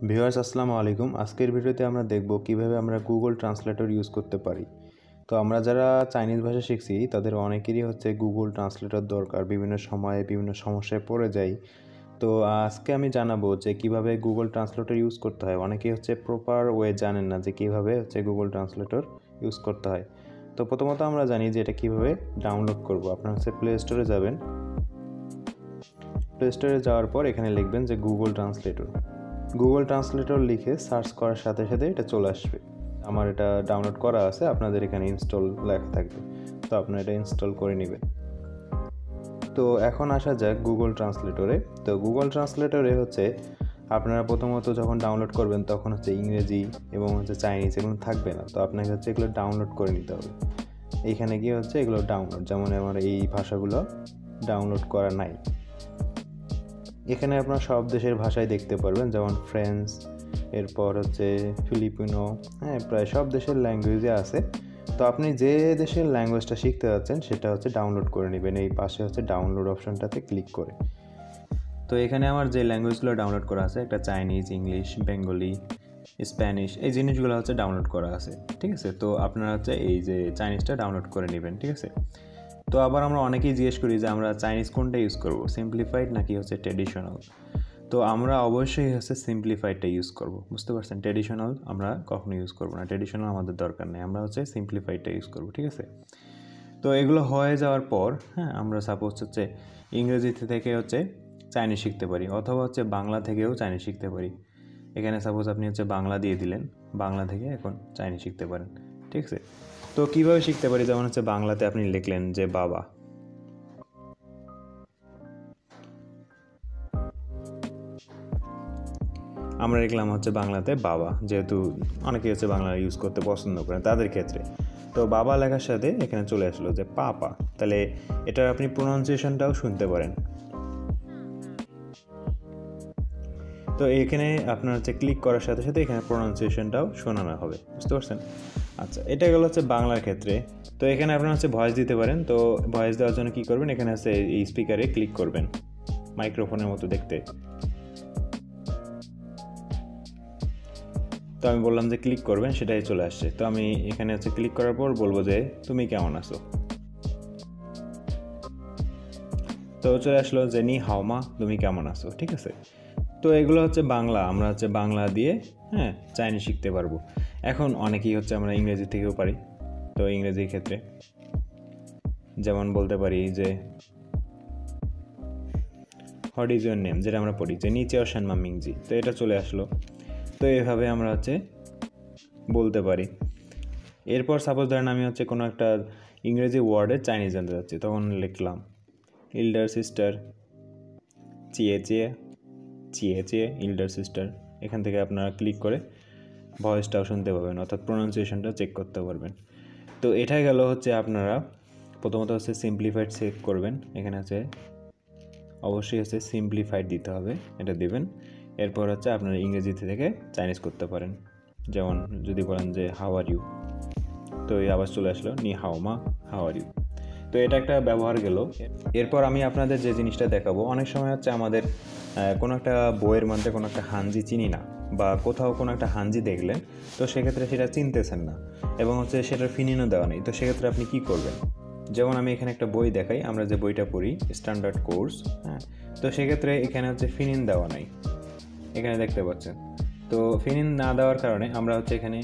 Viewers আসসালামু আলাইকুম। আজকের ভিডিওতে আমরা দেখব কিভাবে আমরা গুগল ট্রান্সলেটর ইউজ করতে পারি। তো আমরা যারা চাইনিজ ভাষা শিখছি তাদের অনেকেরই হচ্ছে গুগল ট্রান্সলেটর দরকার, বিভিন্ন সময়ে বিভিন্ন সমস্যায় পড়ে যাই। তো আজকে আমি জানাবো যে কিভাবে গুগল ট্রান্সলেটর ইউজ করতে হয়। অনেকেই হচ্ছে প্রপার ওয়ে জানেন না যে কিভাবে হচ্ছে গুগল ট্রান্সলেটর ইউজ করতে হয়। তো প্রথমত আমরা জানি যে এটা কিভাবে ডাউনলোড করব। আপনারা হচ্ছে প্লে স্টোরে যাবেন। প্লে স্টোরে যাওয়ার পর এখানে লিখবেন যে গুগল ট্রান্সলেটর লিখে সার্চ করার সাথে সাথে এটা চলে আসবে। আমার এটা ডাউনলোড করা আছে, আপনাদের এখানে ইনস্টল লেখা থাকবে, তো আপনারা এটা ইনস্টল করে নেবেন। তো এখন আসা যাক গুগল ট্রান্সলেটরে। তো গুগল ট্রান্সলেটরে হচ্ছে আপনারা প্রথমত যখন ডাউনলোড করবেন তখন হচ্ছে ইংরেজি এবং হচ্ছে চাইনিজ এগুলো থাকবে না, তো আপনাকে হচ্ছে এগুলো ডাউনলোড করে নিতে হবে। এইখানে গিয়ে হচ্ছে এগুলো ডাউনলোড, যেমন আমার এই ভাষাগুলো ডাউনলোড করা নাই। এখানে আপনার সব দেশের ভাষায় দেখতে পারবেন, যেমন ফ্রেঞ্চ, এরপর হচ্ছে ফিলিপিনো, প্রায় সব দেশের ল্যাঙ্গুয়েজে আছে। তো আপনি যে দেশের ল্যাঙ্গুয়েজটা শিখতে যাচ্ছেন সেটা হচ্ছে ডাউনলোড করে নেবেন এই পাশে হচ্ছে ডাউনলোড অপশনটাতে ক্লিক করে। তো এখানে আমার যে ল্যাঙ্গুয়েজগুলো ডাউনলোড করা আছে, একটা চাইনিজ, ইংলিশ, বেঙ্গলি, স্প্যানিশ, এই জিনিসগুলো হচ্ছে ডাউনলোড করা আছে, ঠিক আছে। তো আপনারা হচ্ছে এই যে চাইনিজটা ডাউনলোড করে নেবেন, ঠিক আছে। তো আবার আমরা অনেকেই জিজ্ঞেস করি যে আমরা চাইনিজ কোনটা ইউজ করব, সিম্পলিফাইড নাকি হচ্ছে ট্র্যাডিশনাল। তো আমরা অবশ্যই হচ্ছে সিম্পলিফাইডটা ইউজ করব, বুঝতে পারছেন। ট্র্যাডিশনাল আমরা কখনো ইউজ করব না, ট্র্যাডিশনাল আমাদের দরকার নেই, আমরা হচ্ছে সিম্পলিফাইডটা ইউজ করব, ঠিক আছে। তো এগুলো হয়ে যাওয়ার পর আমরা সাপোজ হচ্ছে ইংরেজি থেকে হচ্ছে চাইনিজ শিখতে পারি, অথবা হচ্ছে বাংলা থেকেও চাইনিজ শিখতে পারি। এখানে সাপোজ আপনি হচ্ছে বাংলা দিয়ে দিলেন, বাংলা থেকে এখন চাইনিজ শিখতে পারেন, ঠিক আছে। তো কীভাবে শিখতে পারি, যেমন হচ্ছে বাংলাতে আপনি লিখলেন যে বাবা, আমরা লিখলাম হচ্ছে বাংলাতে বাবা, যেহেতু অনেকে হচ্ছে বাংলা ইউজ করতে পছন্দ করেন তাদের ক্ষেত্রে। তো বাবা লেখার সাথে এখানে চলে আসলো যে পাপা, তাহলে এটার আপনি প্রোনাউন্সিয়েশনটাও শুনতে পারেন। তো এখানে আপনার হচ্ছে ক্লিক করার সাথে সাথে এখানে প্রোনাউন্সিয়েশনটাও শোনানো হবে, বুঝতে পারছেন। আচ্ছা, এটা গেল হচ্ছে বাংলার ক্ষেত্রে। তো এখানে আপনারা হচ্ছে ভয়েস দিতে পারেন। তো ভয়েস দেওয়ার জন্য কী করবেন, এখানে হচ্ছে এই স্পিকারে ক্লিক করবেন, মাইক্রোফোনের মতো দেখতে। তো আমি বললাম যে ক্লিক করবেন, সেটাই চলে আসছে। তো আমি এখানে হচ্ছে ক্লিক করার পর বলবো যে তুমি কেমন আছো। তো চলে আসলো যে নি হাও মা, তুমি কেমন আছো, ঠিক আছে। তো এগুলো হচ্ছে বাংলা, আমরা হচ্ছে বাংলা দিয়ে চাইনিজ শিখতে পারবো। এখন অনেকেই হচ্ছে আমরা ইংরেজি থেকেও পারি। তো ইংরেজির ক্ষেত্রে যেমন বলতে পারি যে হোয়াট ইজ ইউর নেম, যেটা আমরা পড়ি যে নিচে অশান মামিংজি, তো এটা চলে আসলো। তো এভাবে আমরা হচ্ছে বলতে পারি। এরপর সাপোজ ধরেন আমি হচ্ছে কোনো একটা ইংরেজি ওয়ার্ডে চাইনিজ জানতে চাচ্ছি, তখন লিখলাম ইল্ডার সিস্টার, চিয়ে চিয়ে, চিয়ে চিয়ে, ইল্ডার সিস্টার। এখান থেকে আপনারা ক্লিক করে ভয়েসটাও শুনতে পাবেন, অর্থাৎ প্রোনাউন্সিয়েশনটা চেক করতে পারবেন। তো এটাই গেল হচ্ছে আপনারা প্রথমত হচ্ছে সিম্পলিফাইড চেক করবেন। এখানে হচ্ছে অবশ্যই হচ্ছে সিম্পলিফাইড দিতে হবে, এটা দেবেন। এরপর হচ্ছে আপনারা ইংরেজি থেকে চাইনিজ করতে পারেন। যেমন যদি বলেন যে হাউ আর ইউ, তো এই আবার চলে আসলো নি হাও মা, হাউ আর ইউ। তো এটা একটা ব্যবহার গেল। এরপর আমি আপনাদের যে জিনিসটা দেখাবো, অনেক সময় হচ্ছে আমাদের কোনো একটা বইয়ের মধ্যে কোনো একটা হাঞ্জি চিনি না, বা কোথাও কোনো একটা হাঞ্জি দেখলেন, তো সেক্ষেত্রে সেটা চিনতেছেন না এবং হচ্ছে সেটার ফিনিনও দেওয়া নেই। তো সেক্ষেত্রে আপনি কি করবেন, যেমন আমি এখানে একটা বই দেখাই, আমরা যে বইটা পড়ি স্ট্যান্ডার্ড কোর্স, তো সেক্ষেত্রে এখানে হচ্ছে ফিনিন দেওয়া নাই, এখানে দেখতে পাচ্ছেন। তো ফিনিন না দেওয়ার কারণে আমরা হচ্ছে এখানে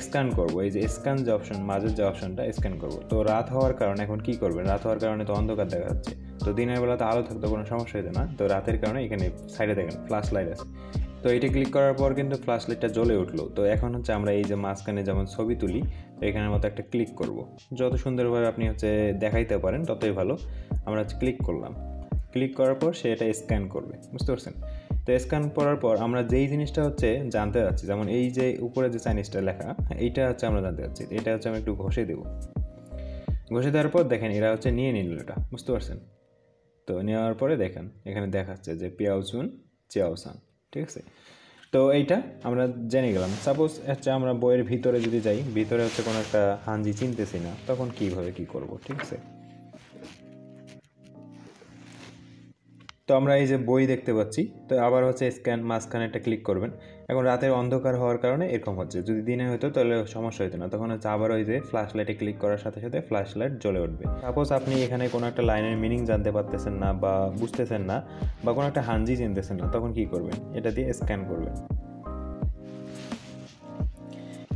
স্ক্যান করব, এই যে স্ক্যান যে অপশন, মাঝের যে অপশনটা স্ক্যান করব। তো রাত হওয়ার কারণে এখন কি করবেন, রাত হওয়ার কারণে তো অন্ধকার দেখা যাচ্ছে, তো দিনের বেলা তো আলো থাকতো কোনো সমস্যা হতো না। তো রাতের কারণে এখানে সাইডে দেখেন ফ্ল্যাশ লাইট আছে, তো এইটা ক্লিক করার পর কিন্তু ফ্ল্যাশ লাইটটা জ্বলে উঠলো। তো এখন হচ্ছে আমরা এই যে মাঝখানে যেমন ছবি তুলি, তো এখানের মতো একটা ক্লিক করব। যত সুন্দরভাবে আপনি হচ্ছে দেখাইতে পারেন ততই ভালো। আমরা হচ্ছে ক্লিক করলাম, ক্লিক করার পর সে এটা স্ক্যান করবে, বুঝতে পারছেন। তো স্ক্যান করার পর আমরা যেই জিনিসটা হচ্ছে জানতে চাচ্ছি, যেমন এই যে উপরে যে চাইনিজটা লেখা, এইটা হচ্ছে আমরা জানতে চাচ্ছি, এটা হচ্ছে আমি একটু ঘষে দেবো। ঘষে দেওয়ার পর দেখেন এরা হচ্ছে নিয়ে নিল এটা, বুঝতে পারছেন। তো নেওয়ার পরে দেখেন এখানে দেখাচ্ছে যে পিয়াওচুন চিয়াওসান, ঠিক আছে। তো এইটা আমরা জেনে গেলাম। সাপোজ হচ্ছে আমরা বইয়ের ভিতরে যদি যাই, ভিতরে হচ্ছে কোনো একটা হাঞ্জি চিনতেছি না, তখন কীভাবে কী করব, ঠিক আছে। তো আমরা এই যে বই দেখতে পাচ্ছি, তো আবার হচ্ছে স্ক্যান, মাঝখানে একটা ক্লিক করবেন। এখন রাতের অন্ধকার হওয়ার কারণে এরকম হচ্ছে, যদি দিনে হতো তাহলে সমস্যা হতো না। তখন হচ্ছে আবার ওই যে ফ্ল্যাশ লাইটে ক্লিক করার সাথে সাথে ফ্ল্যাশ লাইট জ্বলে উঠবে। সাপোজ আপনি এখানে কোনো একটা লাইনের মিনিং জানতে পারতেছেন না বা বুঝতেছেন না বা কোনো একটা হাঞ্জি চিনতেছেন না, তখন কি করবেন? এটা দিয়ে স্ক্যান করবেন।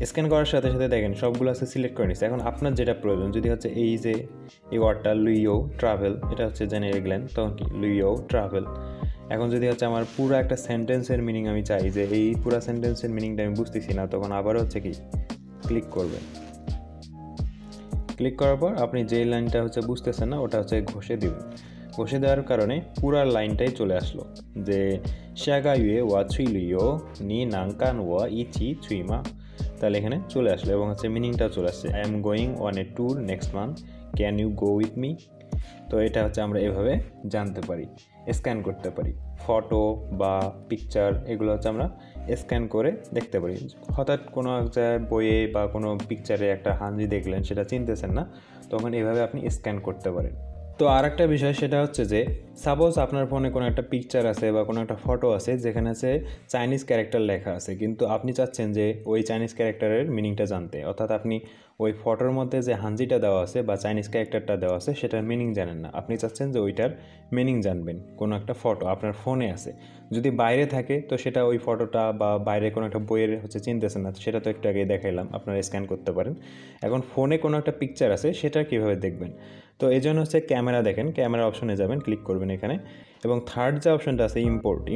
স্ক্যান করার সাথে সাথে দেখেন সবগুলো আছে সিলেক্ট করে নিচ্ছে। এখন আপনার যেটা প্রয়োজন, যদি হচ্ছে এই যে এই ওয়ার্ডটা লুইও ট্রাভেল, এটা হচ্ছে জেনে গেলেন, তখন কি লুইও ট্রাভেল। এখন যদি হচ্ছে আমার পুরো একটা সেন্টেন্সের মিনিং আমি চাই, যে এই পুরো সেন্টেন্সের মিনিংটা আমি বুঝতেছি না, তখন আবার হচ্ছে কি ক্লিক করবেন। ক্লিক করার পর আপনি যেই লাইনটা হচ্ছে বুঝতেছেন না ওটা হচ্ছে ঘষে দিবেন। ঘষে দেওয়ার কারণে পুরো লাইনটাই চলে আসলো, যে শাগা ইয়ে ওয়া ছুই লুইও নি নাংকান ওয়া ইচি ছুইমা। তাহলে এখানে চলে আসলো এবং হচ্ছে মিনিংটাও চলে আসছে। I am going on a tour next month, can you go with me. তো এটা হচ্ছে আমরা এভাবে জানতে পারি, স্ক্যান করতে পারি। ফটো বা পিকচার এগুলো হচ্ছে আমরা স্ক্যান করে দেখতে পারি। হঠাৎ কোনো একটা বইয়ে বা কোনো পিকচারে একটা হাঞ্জি দেখলেন, সেটা চিনতেছেন না, তখন এভাবে আপনি স্ক্যান করতে পারেন। তো আর একটা বিষয়, সেটা হচ্ছে যে সাপোজ আপনার ফোনে কোনো একটা পিকচার আছে বা কোনো একটা ফটো আছে যেখানে আছে চাইনিজ ক্যারেক্টার লেখা আছে, কিন্তু আপনি চাচ্ছেন যে ওই চাইনিজ ক্যারেক্টারের মিনিংটা জানতে, অর্থাৎ আপনি ওই ফটোর মধ্যে যে হাঞ্জিটা দেওয়া আছে বা চাইনিজ ক্যারেক্টারটা দেওয়া আছে সেটার মিনিং জানেন না, আপনি চাচ্ছেন যে ওইটার মিনিং জানবেন। কোনো একটা ফটো আপনার ফোনে আছে, যদি বাইরে থাকে তো সেটা ওই ফটোটা বা বাইরে কোনো একটা বইয়ের হচ্ছে চিনতেছেন না, সেটা তো একটু আগেই দেখাইলাম, আপনারা স্ক্যান করতে পারেন। এখন ফোনে কোনো একটা পিকচার আছে, সেটা কীভাবে দেখবেন? তো এই জন্য হচ্ছে ক্যামেরা, দেখেন ক্যামেরা অপশনে যাবেন, ক্লিক করবেন এখানে, এবং থার্ড যে অপশনটা আছে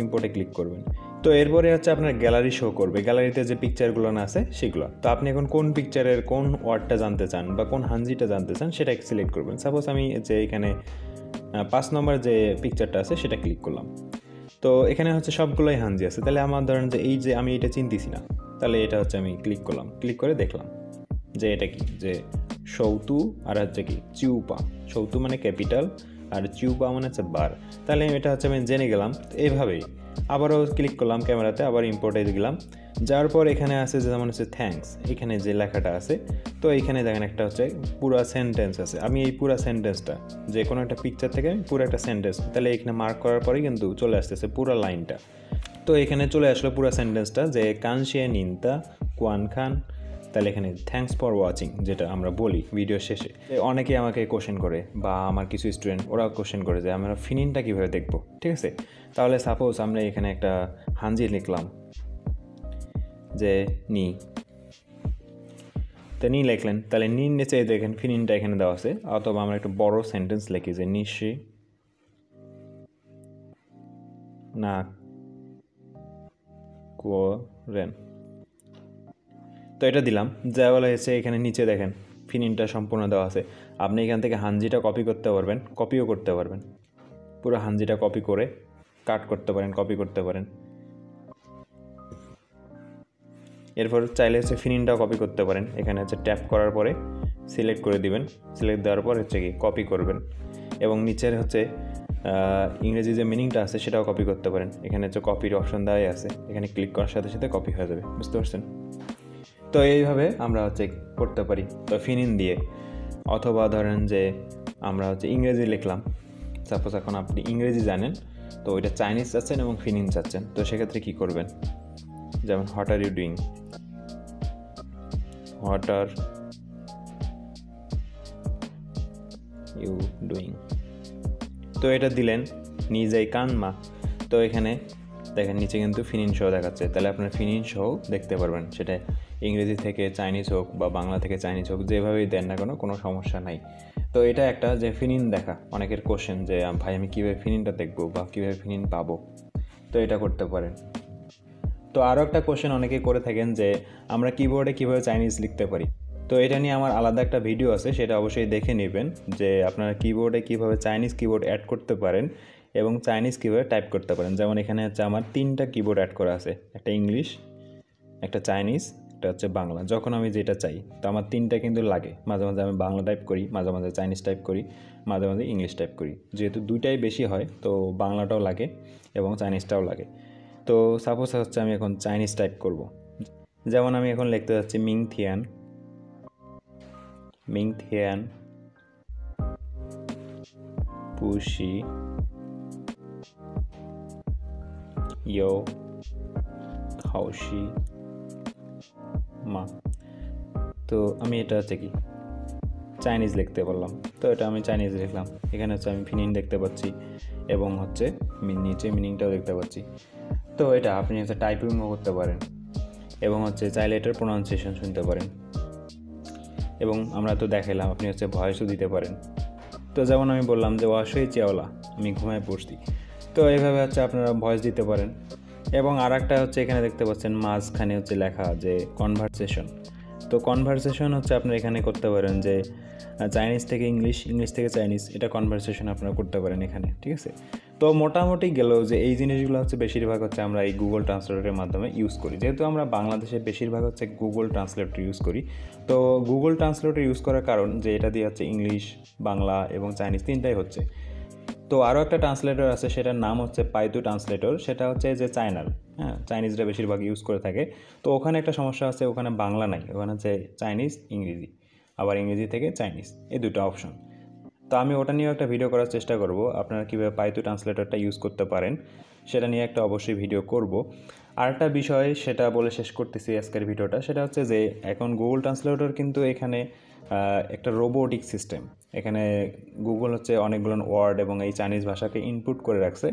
ইম্পোর্টে ক্লিক করবেন। তো এরপরে হচ্ছে আপনার গ্যালারি শো করবে, গ্যালারিতে যে পিকচারগুলো না আছে সেগুলো। তো আপনি এখন কোন পিকচারের কোন ওয়ার্ডটা জানতে চান বা কোন হাঞ্জিটা জানতে চান সেটা সিলেক্ট করবেন। সাপোজ আমি যে এখানে 5 নম্বর যে পিকচারটা আছে সেটা ক্লিক করলাম। তো এখানে হচ্ছে সবগুলোই হাঞ্জি আছে, তাহলে আমার ধরেন যে এই যে আমি এটা চিনতেছি না, তাহলে এটা হচ্ছে আমি ক্লিক করলাম, ক্লিক করে দেখলাম যে এটা কি, যে সৌতু আর হচ্ছে কি চিউপা। সৌতু মানে ক্যাপিটাল আর চিউপা মানে হচ্ছে বার। তাহলে এটা হচ্ছে আমি জেনে গেলাম। এইভাবেই আবারও ক্লিক করলাম ক্যামেরাতে, আবার ইম্পোর্টে দিলাম। যাওয়ার পর এখানে আছে যেমন হচ্ছে থ্যাঙ্কস, এখানে যে লেখাটা আছে, তো এইখানে দেখেন একটা হচ্ছে পুরো সেন্টেন্স আছে। আমি এই পুরো সেন্টেন্সটা, যে কোনো একটা পিকচার থেকে আমি পুরো একটা সেন্টেন্স, তাহলে এখানে মার্ক করার পরেই কিন্তু চলে আসতেছে পুরো লাইনটা। তো এখানে চলে আসলো পুরো সেন্টেন্সটা, যে কানশিয়ে নিনতা কুয়ান খান। তাহলে এখানে থ্যাঙ্কস ফর ওয়াচিং যেটা আমরা বলি ভিডিও শেষে, অনেকে আমাকে কোশ্চেন করে বা আমার কিছু স্টুডেন্ট ওরাও কোশ্চেন করে যে আমরা ফিনিনটা কীভাবে দেখবো। ঠিক আছে, তাহলে সাপোজ আমরা এখানে একটা হাঞ্জি লিখলাম যে নি, তো নি লিখলেন, তাহলে নির নিচে দেখেন ফিনিনটা এখানে দেওয়া আছে। অথবা আমরা একটা বড় সেন্টেন্স লিখি যে নিশি না কোরেন, তো এটা দিলাম। যা বলা হয়েছে এখানে নিচে দেখেন ফিনিনটা সম্পূর্ণ দেওয়া আছে। আপনি এখান থেকে হাঞ্জিটা কপি করতে পারবেন, কপিও করতে পারবেন, পুরো হাঞ্জিটা কপি করে কাট করতে পারেন, কপি করতে পারেন। এরপর চাইলে হচ্ছে ফিনিনটাও কপি করতে পারেন। এখানে হচ্ছে ট্যাপ করার পরে সিলেক্ট করে দিবেন, সিলেক্ট দেওয়ার পর হচ্ছে কি কপি করবেন, এবং নিচের হচ্ছে ইংরেজি যে মিনিংটা আছে সেটাও কপি করতে পারেন। এখানে হচ্ছে কপির অপশন দেওয়াই আছে, এখানে ক্লিক করার সাথে সাথে কপি হয়ে যাবে। বুঝতে পারছেন? তো এইভাবে আমরা হচ্ছে করতে পারি, তো ফিনিন দিয়ে। অথবা ধরেন যে আমরা হচ্ছে ইংরেজি লিখলাম, সাপোজ এখন আপনি ইংরেজি জানেন, তো ওইটা চাইনিজ চাচ্ছেন এবং ফিনিন চাচ্ছেন, তো সেক্ষেত্রে কী করবেন? যেমন what are you doing, what are you doing, তো এটা দিলেন নিজেই কানমা। তো এখানে দেখেন নিচে কিন্তু ফিনিন সহ দেখাচ্ছে, তাহলে আপনার ফিনিন সহ দেখতে পারবেন, সেটা ইংরেজি থেকে চাইনিজ হোক বা বাংলা থেকে চাইনিজ হোক, যেভাবেই দেন না কোনো সমস্যা নাই। তো এটা একটা যে ফিনিন দেখা, অনেকের কোশ্চেন যে ভাই আমি কীভাবে ফিনিনটা দেখবো বা কীভাবে ফিনিন পাবো, তো এটা করতে পারেন। তো আরও একটা কোশ্চেন অনেকে করে থাকেন যে আমরা কিবোর্ডে কীভাবে চাইনিজ লিখতে পারি, তো এটা নিয়ে আমার আলাদা একটা ভিডিও আছে, সেটা অবশ্যই দেখে নেবেন, যে আপনারা কিবোর্ডে কীভাবে চাইনিজ কিবোর্ড অ্যাড করতে পারেন এবং চাইনিজ কীভাবে টাইপ করতে পারেন। যেমন এখানে হচ্ছে আমার 3টা কিবোর্ড অ্যাড করা আছে, একটা ইংলিশ, একটা চাইনিজ, একটা হচ্ছে বাংলা। যখন আমি যেটা চাই, তো আমার 3টা কিন্তু লাগে। মাঝে মাঝে আমি বাংলা টাইপ করি, মাঝে মাঝে চাইনিজ টাইপ করি, মাঝে মাঝে ইংলিশ টাইপ করি। যেহেতু 2টাই বেশি হয়, তো বাংলাটাও লাগে এবং চাইনিজটাও লাগে। তো সাপোজ হচ্ছে আমি এখন চাইনিজ টাইপ করব, যেমন আমি এখন লিখতে যাচ্ছি মিং থিয়ান পুশি ইয়ো হাওশি মা। তো আমি এটা হচ্ছে কি চাইনিজ লিখতে পারলাম, তো এটা আমি চাইনিজ লিখলাম। এখানে হচ্ছে আমি মিনিং দেখতে পাচ্ছি এবং হচ্ছে নিচে মিনিংটাও দেখতে পাচ্ছি। তো এটা আপনি হচ্ছে টাইপিংও করতে পারেন এবং হচ্ছে চাইলে এটার প্রোনাউন্সিয়েশন শুনতে পারেন। এবং আমরা তো দেখালাম আপনি হচ্ছে ভয়েসও দিতে পারেন। তো যেমন আমি বললাম যে ওয়াশই চেওলা, আমি ঘুমায় পড়ছি, তো এইভাবে হচ্ছে আপনারা ভয়েস দিতে পারেন। এবং আর একটা হচ্ছে এখানে দেখতে পাচ্ছেন মাঝখানে হচ্ছে লেখা যে কনভারসেশন। তো কনভারসেশন হচ্ছে আপনারা এখানে করতে পারেন যে চাইনিজ থেকে ইংলিশ, ইংলিশ থেকে চাইনিজ, এটা কনভারসেশন আপনারা করতে পারেন এখানে, ঠিক আছে। তো মোটামুটি গেল যে এই জিনিসগুলো হচ্ছে বেশিরভাগ হচ্ছে আমরা এই গুগল ট্রান্সলেটরের মাধ্যমে ইউজ করি। যেহেতু আমরা বাংলাদেশে বেশিরভাগ হচ্ছে গুগল ট্রান্সলেটর ইউজ করি, তো গুগল ট্রান্সলেটর ইউজ করার কারণ যে এটা দিয়ে হচ্ছে ইংলিশ, বাংলা এবং চাইনিজ তিনটাই হচ্ছে। তো আরও একটা ট্রান্সলেটর আছে, সেটার নাম হচ্ছে পাইতু ট্রান্সলেটর, সেটা হচ্ছে যে চায়নার, হ্যাঁ, চাইনিজরা বেশিরভাগ ইউজ করে থাকে। তো ওখানে একটা সমস্যা আছে, ওখানে বাংলা নাই, ওখানে হচ্ছে চাইনিজ ইংরেজি, আবার ইংরেজি থেকে চাইনিজ, এই দুটো অপশন। তো আমি ওটা নিয়েও একটা ভিডিও করার চেষ্টা করব, আপনারা কীভাবে পাইতু ট্রান্সলেটরটা ইউজ করতে পারেন সেটা নিয়ে একটা অবশ্যই ভিডিও করব। আরেকটা বিষয় সেটা বলে শেষ করতেছি আজকের ভিডিওটা, সেটা হচ্ছে যে এখন গুগল ট্রান্সলেটর কিন্তু এখানে একটা রোবোটিক সিস্টেম। এখানে গুগল হচ্ছে অনেকগুলো ওয়ার্ড এবং এই চাইনিজ ভাষাকে ইনপুট করে রাখছে।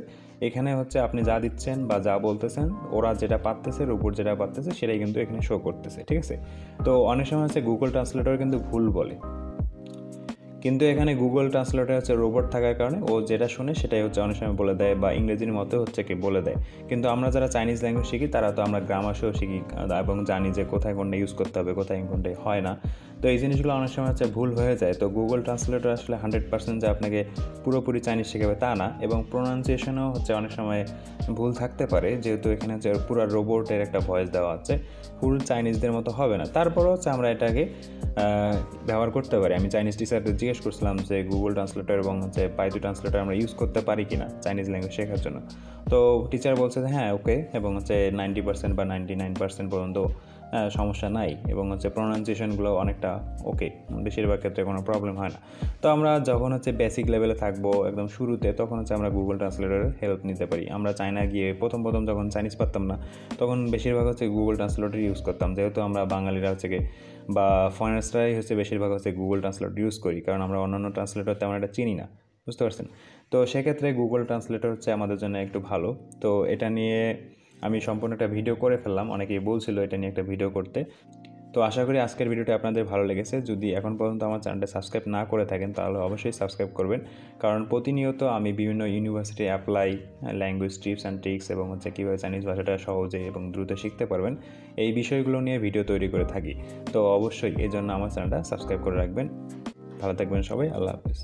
এখানে হচ্ছে আপনি যা দিচ্ছেন বা যা বলতেছেন, ওরা যেটা পারতেছে, রোবট যেটা পারতেছে সেটাই কিন্তু এখানে শো করতেছে, ঠিক আছে। তো অনেক সময় হচ্ছে গুগল ট্রান্সলেটর কিন্তু ভুল বলে, কিন্তু এখানে গুগল ট্রান্সলেটর হচ্ছে রোবট থাকার কারণে ও যেটা শুনে সেটাই হচ্ছে অনেক সময় বলে দেয়, বা ইংরেজির মতো হচ্ছে কি বলে দেয়। কিন্তু আমরা যারা চাইনিজ ল্যাঙ্গুয়েজ শিখি তারা তো আমরা গ্রামারসহ শিখি এবং জানি যে কোথায় কোনটা ইউজ করতে হবে, কোথায় কোনটা হয় না। তো এই জিনিসগুলো অনেক সময় হচ্ছে ভুল হয়ে যায়। তো গুগল ট্রান্সলেটর আসলে 100% যে আপনাকে পুরোপুরি চাইনিজ শেখাবে তা না, এবং প্রোনাউন্সিয়েশনও হচ্ছে অনেক সময় ভুল থাকতে পারে, যেহেতু এখানে হচ্ছে পুরো রোবটের একটা ভয়েস দেওয়া আছে, ফুল চাইনিজদের মতো হবে না। তারপরেও হচ্ছে আমরা এটাকে ব্যবহার করতে পারি। আমি চাইনিজ টিচারদের জিজ্ঞেস করছিলাম যে গুগল ট্রান্সলেটর এবং হচ্ছে পাইথন ট্রান্সলেটর আমরা ইউজ করতে পারি কি না চাইনিজ ল্যাঙ্গুয়েজ শেখার জন্য। তো টিচার বলছে যে হ্যাঁ ওকে, এবং হচ্ছে 90% বা 99% পর্যন্ত সমস্যা নাই, এবং হচ্ছে প্রোনাউন্সিয়েশনগুলো অনেকটা ওকে, বেশিরভাগ ক্ষেত্রে কোনো প্রবলেম হয় না। তো আমরা যখন হচ্ছে বেসিক লেভেলে থাকবো একদম শুরুতে, তখন হচ্ছে আমরা গুগল ট্রান্সলেটরের হেল্প নিতে পারি। আমরা চায়না গিয়ে প্রথম যখন চাইনিজ পারতাম না, তখন বেশিরভাগ হচ্ছে গুগল ট্রান্সলেটর ইউজ করতাম, যেহেতু আমরা বাঙালিরা হচ্ছে বা ফরেনার্সরাই হচ্ছে বেশিরভাগ হচ্ছে গুগল ট্রান্সলেটর ইউজ করি, কারণ আমরা অন্যান্য ট্রান্সলেটর তেমন একটা চিনি না, বুঝতে পারছেন। তো সেক্ষেত্রে গুগল ট্রান্সলেটর হচ্ছে আমাদের জন্য একটু ভালো। তো এটা নিয়ে আমি সম্পূর্ণ একটা ভিডিও করে ফেললাম, অনেকেই বলছিল এটা নিয়ে একটা ভিডিও করতে। তো আশা করি আজকের ভিডিওটা আপনাদের ভালো লেগেছে। যদি এখন পর্যন্ত আমার চ্যানেলটা সাবস্ক্রাইব না করে থাকেন তাহলে অবশ্যই সাবস্ক্রাইব করবেন, কারণ প্রতিনিয়ত আমি বিভিন্ন university apply, language tips and tricks এবং হচ্ছে কীভাবে চাইনিজ ভাষাটা সহজে এবং দ্রুত শিখতে পারবেন, এই বিষয়গুলো নিয়ে ভিডিও তৈরি করে থাকি। তো অবশ্যই এই জন্য আমার চ্যানেলটা সাবস্ক্রাইব করে রাখবেন। ভালো থাকবেন সবাই, আল্লাহ হাফেজ।